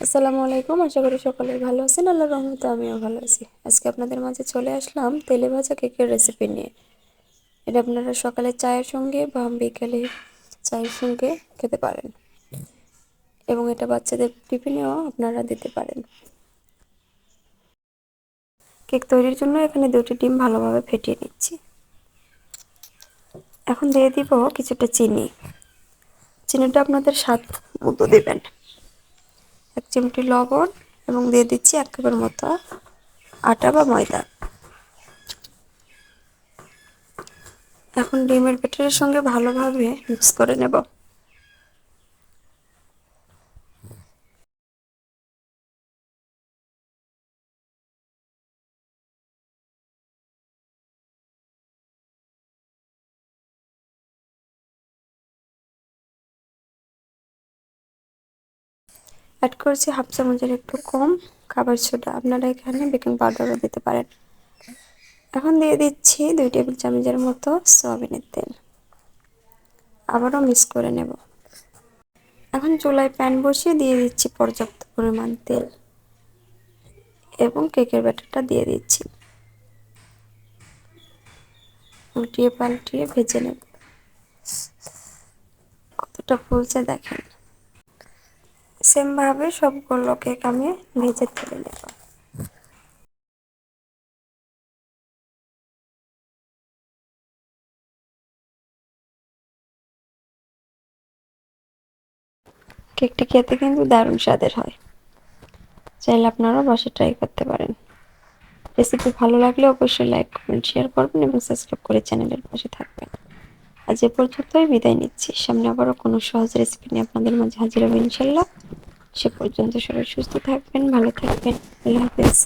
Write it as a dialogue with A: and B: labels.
A: আসসালামু আলাইকুম। আশা করি সকলেই ভালো আছেন। আল্লাহর রহমতে আমিও ভালো আছি। আজকে আপনাদের মাঝে চলে আসলাম তেলে ভাজা কেকের রেসিপি নিয়ে। এটা আপনারা সকালে চায়ের সঙ্গে বা বিকেলে চায়ের সঙ্গে খেতে পারেন, এবং এটা বাচ্চাদের টিফিনেও আপনারা দিতে পারেন। কেক তৈরির জন্য এখানে 2টি ডিম ভালোভাবে ফেটিয়ে নিচ্ছি। এখন দিয়ে দিব কিছুটা চিনি। চিনিটা আপনাদের স্বাদ মতো দেবেন। 1 চিমটি লবণ এবং দিয়ে দিচ্ছি 1 কাপের মতো আটা বা ময়দা। এখন ডিমের ব্যাটারের সঙ্গে ভালোভাবে মিক্স করে নেব। অ্যাড করেছি 1/2 চামচের একটু কম খাবার সোডা। আপনারা এখানে বেকিং পাউডারও দিতে পারেন। এখন দিয়ে দিচ্ছি 2 টেবিল চামচের মতো সয়াবিনের তেল। আবারও মিক্স করে নেব। এখন চুলায় প্যান বসিয়ে দিয়ে দিচ্ছি পর্যাপ্ত পরিমাণ তেল এবং কেকের ব্যাটারটা দিয়ে দিচ্ছি। উল্টিয়ে পাল্টিয়ে ভেজে নেব। কতটা ফুলছে দেখেন। সেম ভাবে সবগুলো কেক আমি ভেজে তুলে নেব। কেকটা খেতে কিন্তু দারুণ স্বাদের হয়। চাইলে আপনারাও বাসায় ট্রাই করতে পারেন। রেসিপি ভালো লাগলে অবশ্যই লাইক, কমেন্ট, শেয়ার করবেন এবং সাবস্ক্রাইব করে চ্যানেলের পাশে থাকবেন। আজ এ পর্যন্তই বিদায় নিচ্ছি। সামনে আবারও কোনো সহজ রেসিপি নিয়ে আপনাদের মাঝে হাজির হবো ইনশাল্লাহ। সে পর্যন্ত সবাই সুস্থ থাকবেন, ভালো থাকবেন। আল্লাহ হাফেজ।